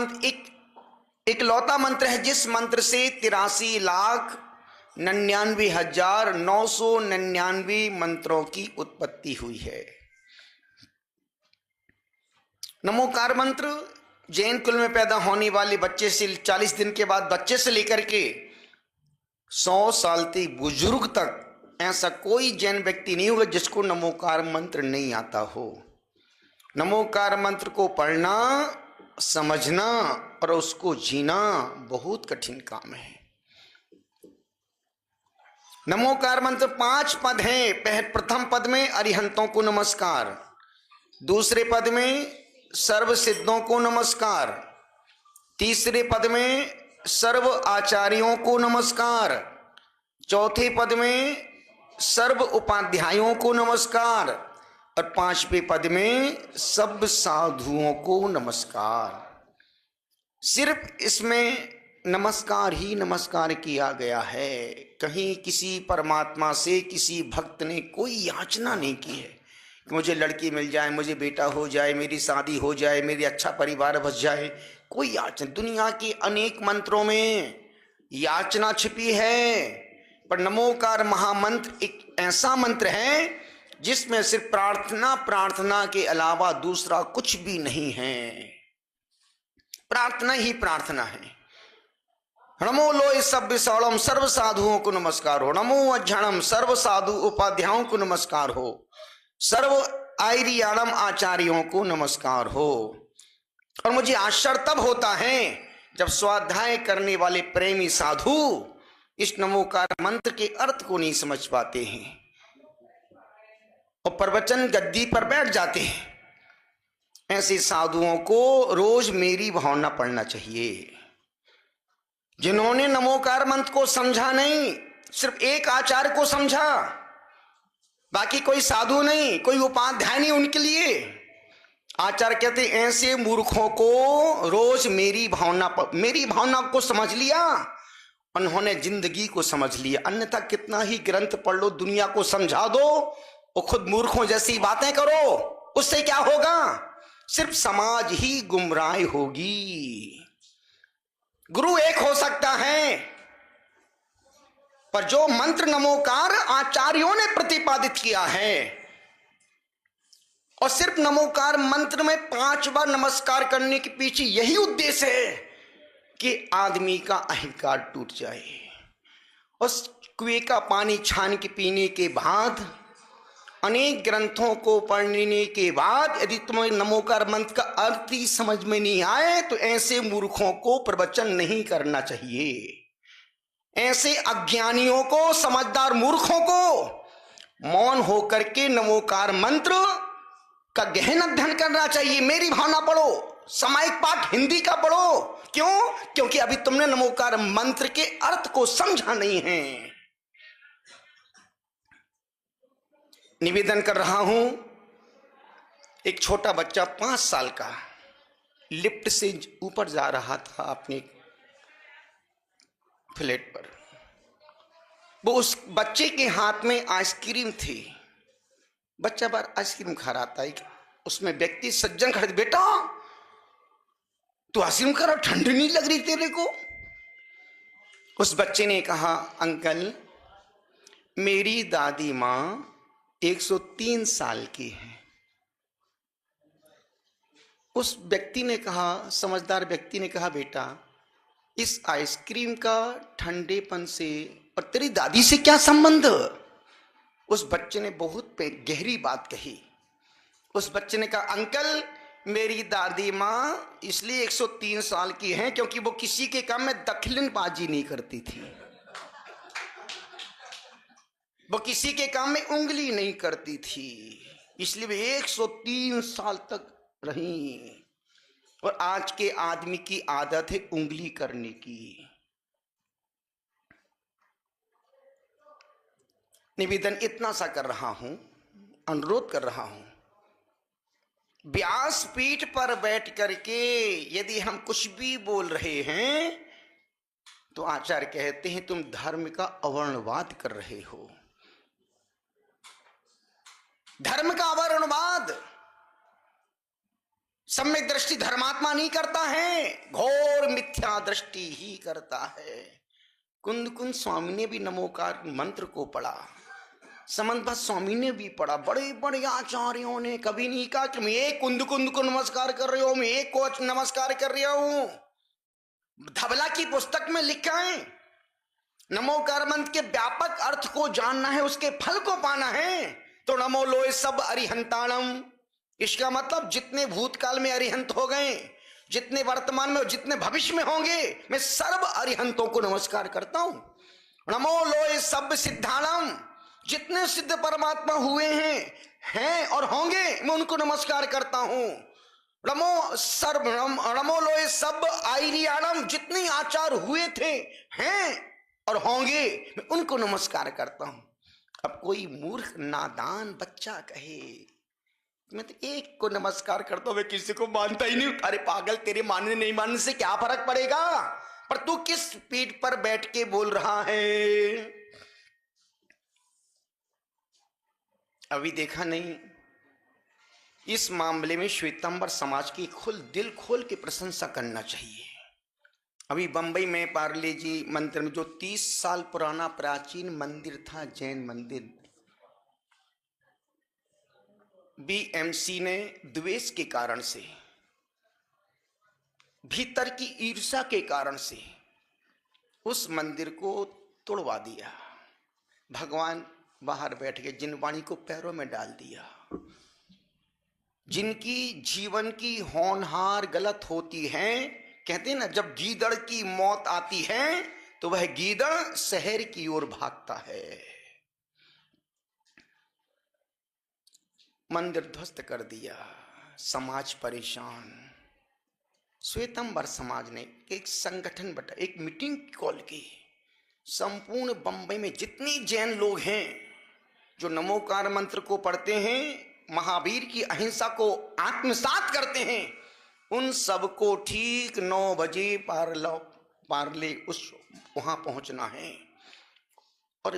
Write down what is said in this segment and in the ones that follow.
मंत्र इकलौता मंत्र है जिस मंत्र से 83,99,999 मंत्रों की उत्पत्ति हुई है। नमोकार मंत्र जैन कुल में पैदा होने वाले बच्चे से 40 दिन के बाद बच्चे से लेकर के 100 साल तक बुजुर्ग तक ऐसा कोई जैन व्यक्ति नहीं होगा जिसको नमोकार मंत्र नहीं आता हो। नमोकार मंत्र को पढ़ना, समझना और उसको जीना बहुत कठिन काम है। नमोकार मंत्र 5 पद हैं। प्रथम पद में अरिहंतों को नमस्कार, दूसरे पद में सर्व सिद्धों को नमस्कार, तीसरे पद में सर्व आचार्यों को नमस्कार, चौथे पद में सर्व उपाध्यायों को नमस्कार और 5वें पद में सब साधुओं को नमस्कार। सिर्फ इसमें नमस्कार ही नमस्कार किया गया है। कहीं किसी परमात्मा से किसी भक्त ने कोई याचना नहीं की है कि मुझे लड़की मिल जाए, मुझे बेटा हो जाए, मेरी शादी हो जाए, मेरी अच्छा परिवार बस जाए। कोई याचना, दुनिया के अनेक मंत्रों में याचना छिपी है, पर नमोकार महामंत्र एक ऐसा मंत्र है जिसमें सिर्फ प्रार्थना के अलावा दूसरा कुछ भी नहीं है। प्रार्थना ही प्रार्थना है। नमो लोय सभ्य सौलम सर्व साधुओं को नमस्कार हो, नमो अज्ञानम सर्व साधु उपाध्यायों को नमस्कार हो, सर्व आयरियाणम आचार्यों को नमस्कार हो। और मुझे आश्चर्य तब होता है जब स्वाध्याय करने वाले प्रेमी साधु इस नमोकार मंत्र के अर्थ को नहीं समझ पाते हैं और प्रवचन गद्दी पर बैठ जाते हैं। ऐसे साधुओं को रोज मेरी भावना पढ़ना चाहिए। जिन्होंने नमोकार मंत्र को समझा नहीं, सिर्फ एक आचार्य को समझा, बाकी कोई साधु नहीं, कोई उपाध्याय नहीं उनके लिए। आचार्य कहते ऐसे मूर्खों को रोज मेरी भावना को समझ लिया, उन्होंने जिंदगी को समझ लिया। अन्यथा कितना ही ग्रंथ पढ़ लो, दुनिया को समझा दो और खुद मूर्खों जैसी बातें करो, उससे क्या होगा? सिर्फ समाज ही गुमराह होगी। गुरु एक हो सकता है, पर जो मंत्र नमोकार आचार्यों ने प्रतिपादित किया है, और सिर्फ नमोकार मंत्र में 5 बार नमस्कार करने के पीछे यही उद्देश्य है कि आदमी का अहंकार टूट जाए। उस कुएं का पानी छान के पीने के बाद, अनेक ग्रंथों को पढ़ने के बाद यदि तुम्हें नमोकार मंत्र का अर्थ ही समझ में नहीं आए तो ऐसे मूर्खों को प्रवचन नहीं करना चाहिए। ऐसे अज्ञानियों को, समझदार मूर्खों को मौन होकर के नमोकार मंत्र का गहन अध्ययन करना चाहिए। मेरी भावना पढ़ो, सामायिक पाठ हिंदी का पढ़ो। क्यों? क्योंकि अभी तुमने नमोकार मंत्र के अर्थ को समझा नहीं है। निवेदन कर रहा हूं, एक छोटा बच्चा 5 साल का लिफ्ट से ऊपर जा रहा था अपने फ्लैट पर। वो उस बच्चे के हाथ में आइसक्रीम थी। बच्चा बार आइसक्रीम खा रहा था। उसमें व्यक्ति सज्जन खड़े, बेटा तू आइसक्रीम खा रहा, ठंडी नहीं लग रही तेरे को? उस बच्चे ने कहा, अंकल मेरी दादी माँ 103 साल की है। उस व्यक्ति ने कहा, समझदार व्यक्ति ने कहा, बेटा इस आइसक्रीम का ठंडेपन से और तेरी दादी से क्या संबंध? उस बच्चे ने बहुत गहरी बात कही। उस बच्चे ने कहा, अंकल मेरी दादी माँ इसलिए 103 साल की हैं क्योंकि वो किसी के काम में दखलंदाजी नहीं करती थी। वो किसी के काम में उंगली नहीं करती थी, इसलिए वे 103 साल तक रही। और आज के आदमी की आदत है उंगली करने की। निवेदन इतना सा कर रहा हूं, अनुरोध कर रहा हूं, व्यासपीठ पर बैठ करके यदि हम कुछ भी बोल रहे हैं तो आचार्य कहते हैं तुम धर्म का अवर्णवाद कर रहे हो। धर्म का अवर्णवाद सम्यक दृष्टि धर्मात्मा नहीं करता है, घोर मिथ्या दृष्टि ही करता है। कुंद कुंद स्वामी ने भी नमोकार मंत्र को पढ़ा, समंत स्वामी ने भी पढ़ा, बड़े बड़े आचार्यों ने कभी नहीं कहा कि मैं एक कुंद कुंद को नमस्कार कर रही हूं, मैं एक को नमस्कार कर रहा हूं। धबला की पुस्तक में लिखा है नमोकार मंत्र के व्यापक अर्थ को जानना है, उसके फल को पाना है तो नमो लोय सब अरिहंताणम। इसका मतलब जितने भूतकाल में अरिहंत हो गए, जितने वर्तमान में, जितने भविष्य में होंगे, मैं सर्व अरिहंतों को नमस्कार करता हूं। नमो लोय सब सिद्धाणम, जितने सिद्ध परमात्मा हुए हैं और होंगे, मैं उनको नमस्कार करता हूं। नमो लोय सब आयरियाणम, जितने आचार हुए थे, हैं और होंगे, मैं उनको नमस्कार करता हूं। अब कोई मूर्ख नादान बच्चा कहे मैं तो एक को नमस्कार करता हूं, मैं किसी को मानता ही नहीं। अरे पागल, तेरे मानने नहीं मानने से क्या फर्क पड़ेगा, पर तू किस पीठ पर बैठ के बोल रहा है। अभी देखा नहीं, इस मामले में श्वेतांबर समाज की दिल खोल के प्रशंसा करना चाहिए। अभी बंबई में पार्ले जी मंदिर में जो 30 साल पुराना प्राचीन मंदिर था, जैन मंदिर, बीएमसी ने द्वेष के कारण से, भीतर की ईर्ष्या के कारण से उस मंदिर को तोड़वा दिया। भगवान बाहर बैठ के जिन वाणी को पैरों में डाल दिया, जिनकी जीवन की होनहार गलत होती है। कहते हैं ना, जब गीदड़ की मौत आती है तो वह गीदड़ शहर की ओर भागता है। मंदिर ध्वस्त कर दिया, समाज परेशान। श्वेतांबर समाज ने एक संगठन बटा, एक मीटिंग कॉल की। संपूर्ण बंबई में जितने जैन लोग हैं जो नमोकार मंत्र को पढ़ते हैं, महावीर की अहिंसा को आत्मसात करते हैं, उन सबको ठीक 9 बजे पार्ले उस वहां पहुंचना है और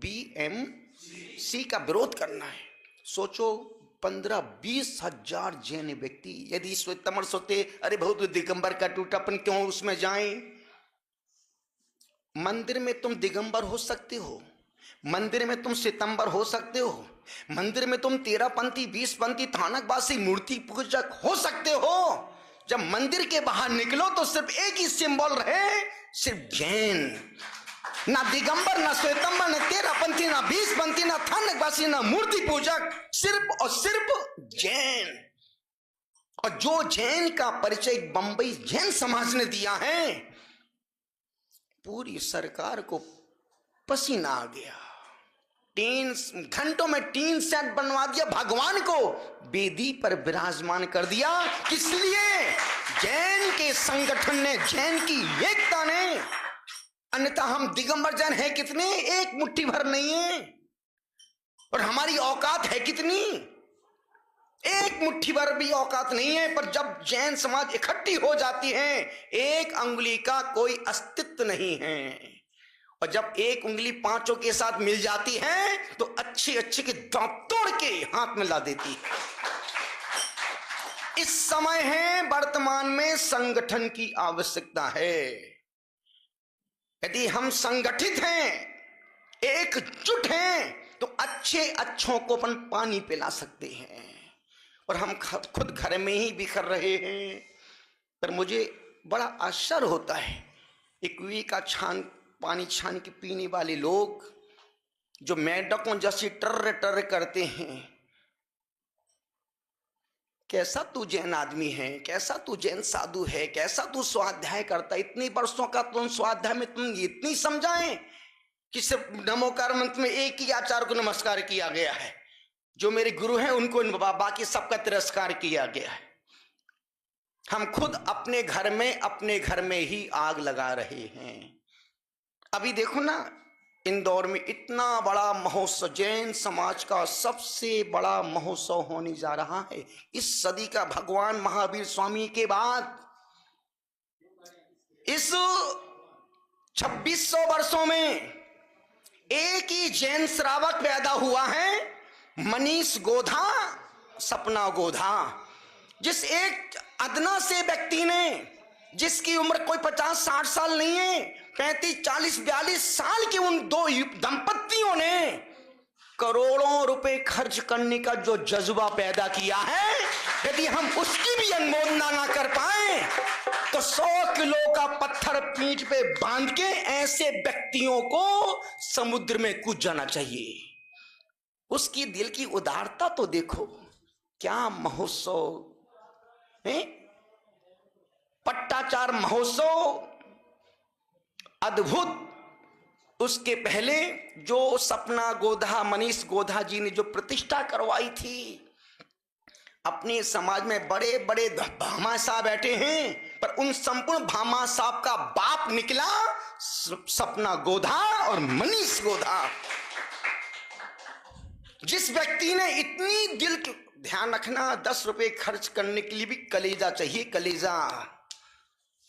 बीएमसी का विरोध करना है। सोचो, 15-20 हजार जैन व्यक्ति, यदि श्वेतांबर सोते अरे बहुत दिगंबर का टूटापन क्यों उसमें जाएं। मंदिर में तुम दिगंबर हो सकते हो, मंदिर में तुम श्वेतांबर हो सकते हो, मंदिर में तुम 13पंथी 20पंथी थानकवासी मूर्ति पूजक हो सकते हो। जब मंदिर के बाहर निकलो तो सिर्फ एक ही सिंबल रहे, सिर्फ जैन। ना दिगंबर, ना श्वेतांबर, ना 13पंथी, ना 20पंथी, ना थानकवासी, ना मूर्ति पूजक, सिर्फ और सिर्फ जैन। और जो जैन का परिचय बंबई जैन समाज ने दिया है, पूरी सरकार को पसीना आ गया। 3 घंटों में 3 सेट बनवा दिया, भगवान को वेदी पर विराजमान कर दिया। किस लिए? जैन के संगठन ने, जैन की एकता ने। अन्यथा हम दिगंबर जैन है कितने, एक मुट्ठी भर नहीं है। और हमारी औकात है कितनी, एक मुट्ठी भर भी औकात नहीं है। पर जब जैन समाज इकट्ठी हो जाती है, एक अंगुली का कोई अस्तित्व नहीं है। और जब एक उंगली 5 के साथ मिल जाती है तो अच्छे अच्छे के दांत तोड़ के हाथ में ला देती है। इस समय है, वर्तमान में संगठन की आवश्यकता है। यदि हम संगठित हैं, एकजुट हैं, तो अच्छे अच्छों को अपन पानी पिला सकते हैं। और हम खुद घर में ही बिखर रहे हैं। पर मुझे बड़ा आश्चर्य होता है, एक कुएं का पानी छान के पीने वाले लोग जो मेंढकों जैसी टर्र टर्र करते हैं। कैसा तू जैन आदमी है, कैसा तू जैन साधु है, कैसा तू स्वाध्याय करता, इतने वर्षों का तुम स्वाध्याय में तुम इतनी समझाएं कि सिर्फ नमोकार मंत्र में एक ही आचार्य को नमस्कार किया गया है, जो मेरे गुरु हैं उनको, बाकी सबका तिरस्कार किया गया है। हम खुद अपने घर में ही आग लगा रहे हैं। अभी देखो ना, इंदौर में इतना बड़ा महोत्सव, जैन समाज का सबसे बड़ा महोत्सव होने जा रहा है इस सदी का, भगवान महावीर स्वामी के बाद। इस 2600 वर्षों में एक ही जैन श्रावक पैदा हुआ है, मनीष गोधा, सपना गोधा। जिस एक अदना से व्यक्ति ने, जिसकी उम्र कोई 50-60 साल नहीं है, 35-40-42 साल के उन दो दंपतियों ने करोड़ों रुपए खर्च करने का जो जज्बा पैदा किया है, यदि हम उसकी भी अनुमोदना ना कर पाए तो 100 किलो का पत्थर पीठ पे बांध के ऐसे व्यक्तियों को समुद्र में कूद जाना चाहिए। उसकी दिल की उदारता तो देखो, क्या महोत्सव है, पट्टाचार महोत्सव अद्भुत। उसके पहले जो सपना गोधा, मनीष गोधा जी ने जो प्रतिष्ठा करवाई थी, अपने समाज में बड़े बड़े भामा साहब बैठे हैं, पर उन संपूर्ण भामा साहब का बाप निकला सपना गोधा और मनीष गोधा। जिस व्यक्ति ने इतनी दिल, ध्यान रखना 10 रुपए खर्च करने के लिए भी कलेजा चाहिए, कलेजा।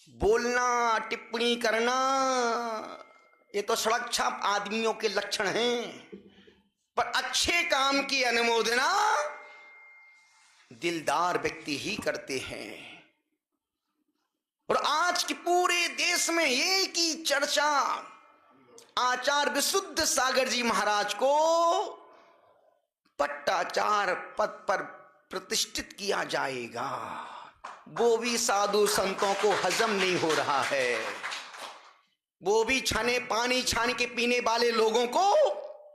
बोलना, टिप्पणी करना, ये तो सड़क छाप आदमियों के लक्षण हैं, पर अच्छे काम की अनुमोदना दिलदार व्यक्ति ही करते हैं। और आज के पूरे देश में एक ही चर्चा, आचार्य विशुद्ध सागर जी महाराज को पट्टाचार पद पर प्रतिष्ठित किया जाएगा। वो भी साधु संतों को हजम नहीं हो रहा है, वो भी छाने पानी छान के पीने वाले लोगों को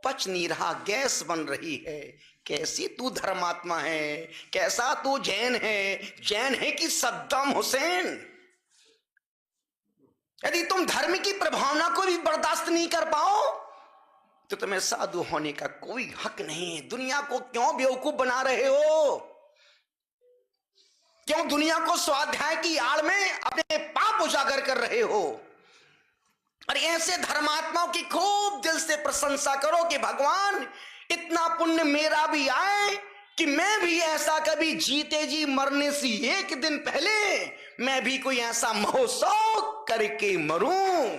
पच नहीं रहा, गैस बन रही है। कैसी तू धर्मात्मा है, कैसा तू जैन है, जैन है कि सद्दाम हुसैन। यदि तुम धर्म की प्रभावना को भी बर्दाश्त नहीं कर पाओ तो तुम्हें साधु होने का कोई हक नहीं है। दुनिया को क्यों बेवकूफ बना रहे हो? क्यों दुनिया को स्वाध्याय की आड़ में अपने पाप उजागर कर रहे हो? और ऐसे धर्मात्माओं की खूब दिल से प्रशंसा करो कि भगवान इतना पुण्य मेरा भी आए कि मैं भी ऐसा कभी जीते जी मरने से एक दिन पहले मैं भी कोई ऐसा महोत्सव करके मरूं।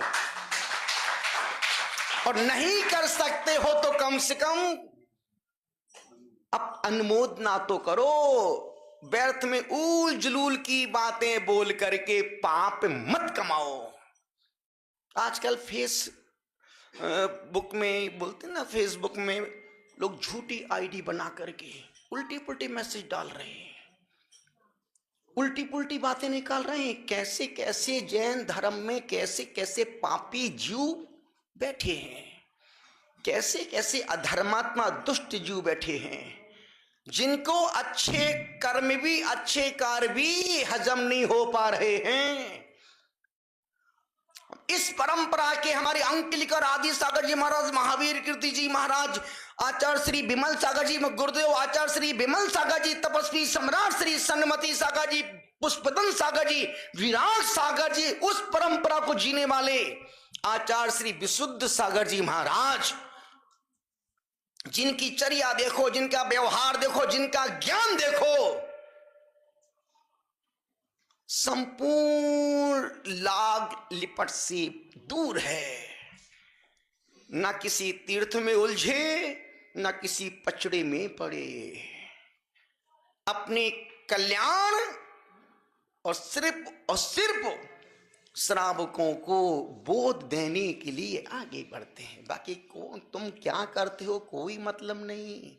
और नहीं कर सकते हो तो कम से कम अब अनुमोदना तो करो। व्यर्थ में ऊल जुलूल की बातें बोल करके पाप मत कमाओ। आजकल बुक में बोलते ना, फेसबुक में लोग झूठी आईडी बना करके उल्टी पुल्टी मैसेज डाल रहे हैं, उल्टी पुल्टी बातें निकाल रहे हैं। कैसे कैसे जैन धर्म में कैसे कैसे पापी जीव बैठे हैं, कैसे कैसे अधर्मात्मा दुष्ट जीव बैठे हैं, जिनको अच्छे कर्म भी, अच्छे कार्य भी हजम नहीं हो पा रहे हैं। इस परंपरा के हमारे अंकलिकर आदि सागर जी महाराज, महावीर कीर्ति जी महाराज, आचार्य श्री विमल सागर जी, गुरुदेव आचार्य श्री विमल सागर जी, तपस्वी सम्राट श्री सन्मति सागर जी, पुष्पदन सागर जी, विराट सागर जी, उस परंपरा को जीने वाले आचार्य श्री विशुद्ध सागर जी महाराज, जिनकी चर्या देखो, जिनका व्यवहार देखो, जिनका ज्ञान देखो, संपूर्ण लाग लिपट से दूर है। ना किसी तीर्थ में उलझे, ना किसी पचड़े में पड़े, अपने कल्याण और सिर्फ श्रावकों को बोध देने के लिए आगे बढ़ते हैं। बाकी कौन तुम क्या करते हो कोई मतलब नहीं।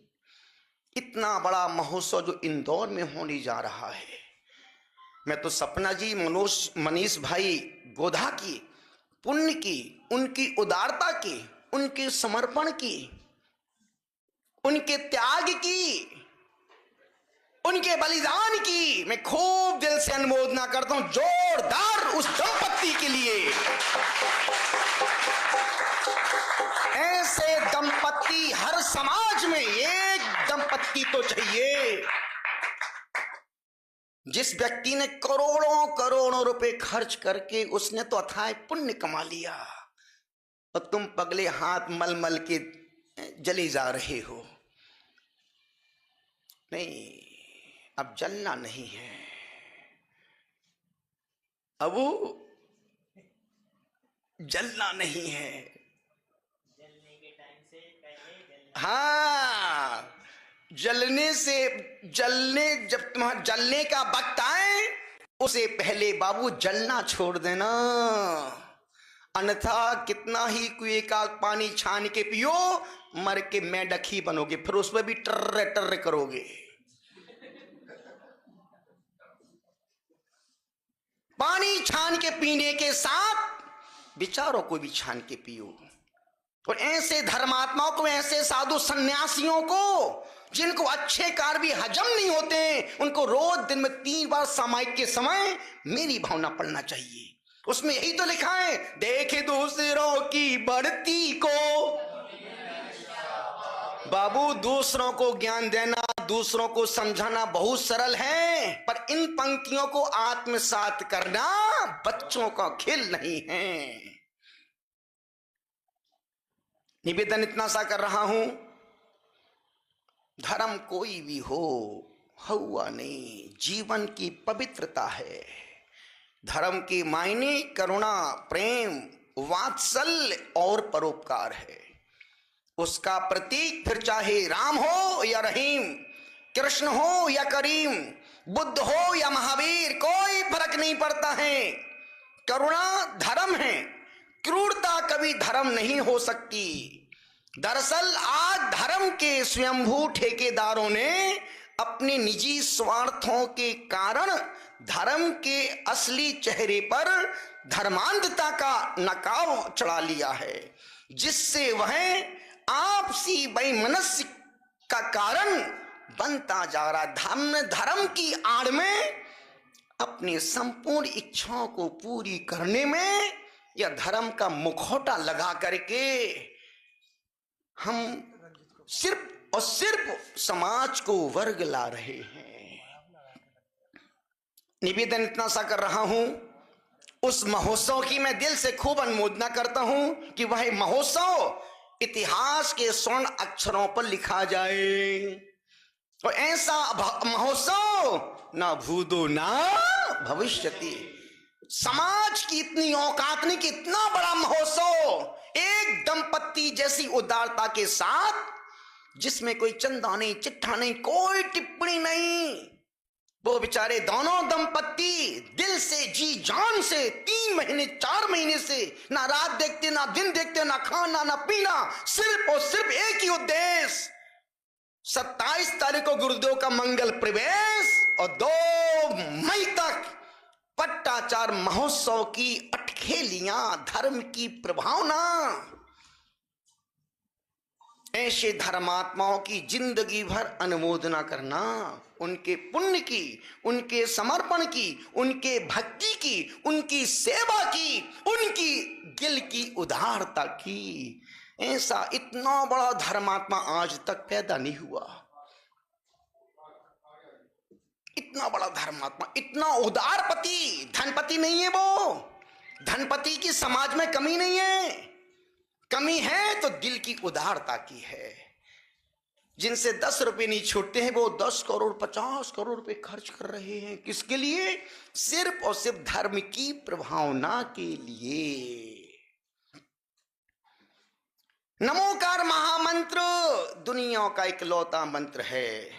इतना बड़ा महोत्सव जो इंदौर में होने जा रहा है, मैं तो सपना जी, मनीष भाई गोधा की पुण्य की, उनकी उदारता की, उनके समर्पण की, उनके त्याग की, उनके बलिदान की मैं खूब दिल से अनुमोदना करता हूं। जोरदार उस दंपत्ति के लिए। ऐसे दंपत्ति हर समाज में एक दंपत्ति तो चाहिए। जिस व्यक्ति ने करोड़ों करोड़ों रुपए खर्च करके उसने तो अथाह पुण्य कमा लिया, और तुम पगले हाथ मल मल के जले जा रहे हो। नहीं, अब जलना नहीं है, अब वो जलना नहीं है। जलने के टाइम से पहले जलना। हाँ, जब तुम्हारा जलने का वक्त आए उसे पहले बाबू जलना छोड़ देना, अन्यथा कितना ही कुएं का पानी छान के पियो, मर के मेंढक बनोगे, फिर उसमें भी टर्र टर्र करोगे। पानी छान के पीने के साथ विचारों को भी छान के पियो। और ऐसे धर्मात्माओं को, ऐसे साधु सन्यासियों को जिनको अच्छे कार्य भी हजम नहीं होते, उनको रोज दिन में 3 बार सामायिक के समय मेरी भावना पढ़ना चाहिए। उसमें यही तो लिखा है, देखे दूसरों की बढ़ती को। बाबू दूसरों को ज्ञान देना, दूसरों को समझाना बहुत सरल है, पर इन पंक्तियों को आत्मसात करना बच्चों का खेल नहीं है। निवेदन इतना सा कर रहा हूं, धर्म कोई भी हो, हुआ नहीं, जीवन की पवित्रता है। धर्म के मायने करुणा, प्रेम, वात्सल्य और परोपकार है। उसका प्रतीक फिर चाहे राम हो या रहीम, कृष्ण हो या करीम, बुद्ध हो या महावीर, कोई फर्क नहीं पड़ता है। करुणा धर्म है, क्रूरता कभी धर्म नहीं हो सकती। दरअसल आज धर्म के स्वयंभू ठेकेदारों ने अपने निजी स्वार्थों के कारण धर्म के असली चेहरे पर धर्मांधता का नकाब चढ़ा लिया है, जिससे वह आपसी वैमनस्य का कारण बनता जा रहा। धर्म की आड़ में अपनी संपूर्ण इच्छाओं को पूरी करने में या धर्म का मुखौटा लगा करके हम सिर्फ और सिर्फ समाज को वर्ग ला रहे हैं। निवेदन इतना सा कर रहा हूं, उस महोत्सव की मैं दिल से खूब अनुमोदना करता हूं कि वह महोत्सव इतिहास के स्वर्ण अक्षरों पर लिखा जाए। और ऐसा महोत्सव ना भूतो ना भविष्यति। समाज की इतनी औकात नहीं कि इतना बड़ा महोत्सव एक दंपत्ति जैसी उदारता के साथ, जिसमें कोई चंदा नहीं, चिट्ठा नहीं, कोई टिप्पणी नहीं, वो बेचारे दोनों दंपत्ति दिल से, जी जान से 3 महीने 4 महीने से ना रात देखते, ना दिन देखते, ना खाना ना पीना, सिर्फ और सिर्फ एक ही उद्देश्य, 27 तारीख को गुरुदेव का मंगल प्रवेश और 2 मई तक पट्टाचार महोत्सव की अटखेलियां, धर्म की प्रभावना। ऐसे धर्मात्माओं की जिंदगी भर अनुमोदना करना, उनके पुण्य की, उनके समर्पण की, उनके भक्ति की, उनकी सेवा की, उनकी दिल की उदारता की। ऐसा इतना बड़ा धर्मात्मा आज तक पैदा नहीं हुआ। इतना बड़ा धर्मात्मा, इतना उदारपति। धनपति नहीं है वो, धनपति की समाज में कमी नहीं है, कमी है तो दिल की उदारता की है। जिनसे 10 रुपए नहीं छूटते हैं वो 10 करोड़ 50 करोड़ रुपए खर्च कर रहे हैं। किसके लिए? सिर्फ और सिर्फ धर्म की प्रभावना के लिए। नमोकार महामंत्र दुनिया का इकलौता मंत्र है,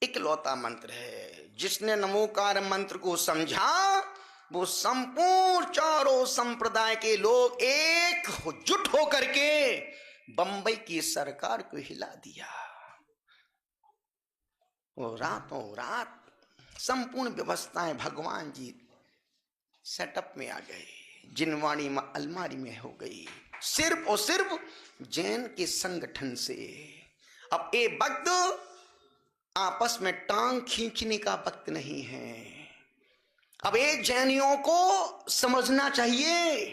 इकलौता मंत्र है। जिसने नमोकार मंत्र को समझा वो संपूर्ण चारों संप्रदाय के लोग एकजुट होकर के बंबई की सरकार को हिला दिया। वो रातों रात संपूर्ण व्यवस्थाएं भगवान जी सेटअप में आ गए, जिनवाणी में अलमारी में हो गई, सिर्फ और सिर्फ जैन के संगठन से। अब ये वक्त आपस में टांग खींचने का वक्त नहीं है। अब एक जैनियों को समझना चाहिए,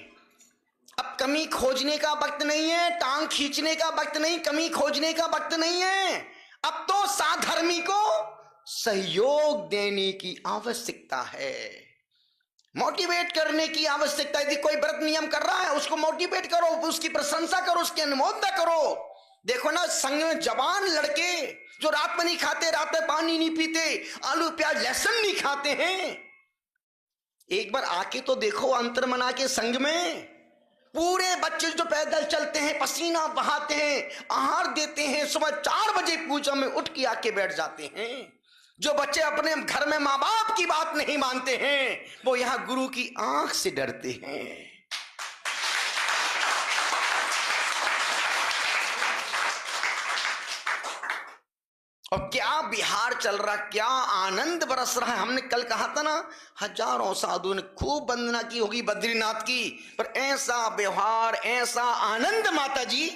अब कमी खोजने का वक्त नहीं है, टांग खींचने का वक्त नहीं, कमी खोजने का वक्त नहीं है। अब तो साधर्मी को सहयोग देने की आवश्यकता है, मोटिवेट करने की आवश्यकता है। यदि कोई व्रत नियम कर रहा है उसको मोटिवेट करो, उसकी प्रशंसा करो, उसकी अनुमोदना करो। देखो ना, संग में जवान लड़के जो रात में नहीं खाते, रात में पानी नहीं पीते, आलू प्याज लहसुन नहीं खाते हैं, एक बार आके तो देखो अंतर मना के संग में, पूरे बच्चे जो पैदल चलते हैं, पसीना बहाते हैं, आहार देते हैं, सुबह 4 बजे पूजा में उठ के आके बैठ जाते हैं। जो बच्चे अपने घर में माँ बाप की बात नहीं मानते हैं, वो यहां गुरु की आंख से डरते हैं। और क्या बिहार चल रहा, क्या आनंद बरस रहा है। हमने कल कहा था ना, हजारों साधु ने खूब वंदना की होगी बद्रीनाथ की, पर ऐसा व्यवहार, ऐसा आनंद माता जी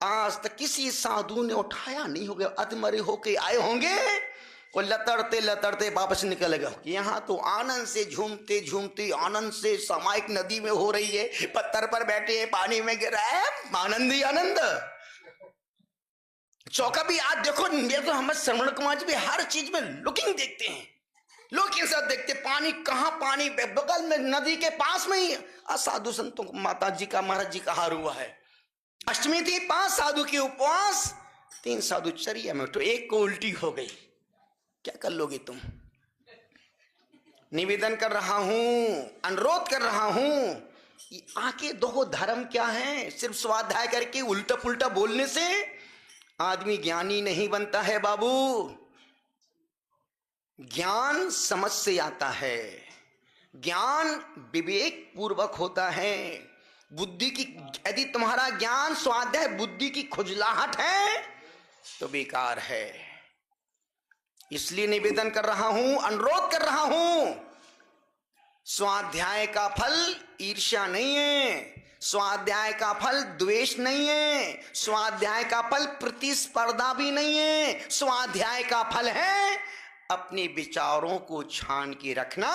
आज तक किसी साधु ने उठाया नहीं होगा। अधमरे होके आए होंगे, वो लतड़ते लतड़ते वापस निकल गए। यहाँ तो आनंद से झूमते झूमते, आनंद से सामायिक नदी में हो रही है, पत्थर पर बैठे हैं, पानी में गिरा है, आनंद ही आनंद। चौका भी आज देखो, तो हमारे श्रवण कुमार जी भी हर चीज में लुकिंग देखते हैं, लोग के साथ देखते, पानी कहाँ, पानी बगल में, नदी के पास में ही। साधु संतों को माता जी का, महाराज जी का हार हुआ है। अष्टमी थी, 5 साधु के उपवास, 3 साधु चर्या में, तो एक को उल्टी हो गई। क्या कर लोगे तुम? निवेदन कर रहा हूं, अनुरोध कर रहा हूं, आके दो धर्म क्या है। सिर्फ स्वाध्याय करके उल्टा पुल्टा बोलने से आदमी ज्ञानी नहीं बनता है बाबू। ज्ञान समझ से आता है, ज्ञान विवेक पूर्वक होता है। बुद्धि की, यदि तुम्हारा ज्ञान स्वाध्याय बुद्धि की खुजलाहट है तो बेकार है। इसलिए निवेदन कर रहा हूं, अनुरोध कर रहा हूं, स्वाध्याय का फल ईर्ष्या नहीं है, स्वाध्याय का फल द्वेष नहीं है, स्वाध्याय का फल प्रतिस्पर्धा भी नहीं है। स्वाध्याय का फल है अपने विचारों को छान के रखना,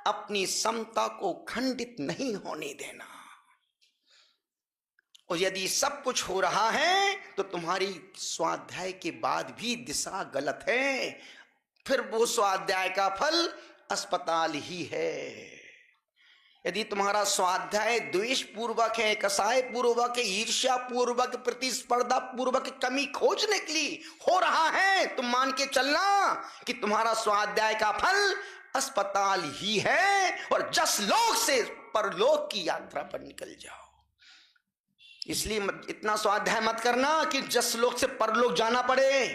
अपनी समता को खंडित नहीं होने देना। और यदि सब कुछ हो रहा है तो तुम्हारी स्वाध्याय के बाद भी दिशा गलत है, फिर वो स्वाध्याय का फल अस्पताल ही है। यदि तुम्हारा स्वाध्याय द्वेष पूर्वक है, कसाय पूर्वक है, ईर्ष्या पूर्वक, प्रतिस्पर्धा पूर्वक, कमी खोजने के लिए हो रहा है, तुम मान के चलना कि तुम्हारा स्वाध्याय का फल अस्पताल ही है, और जस लोक से परलोक की यात्रा पर निकल जाओ। इसलिए इतना स्वाध्याय मत करना कि जस लोक से परलोक जाना पड़े।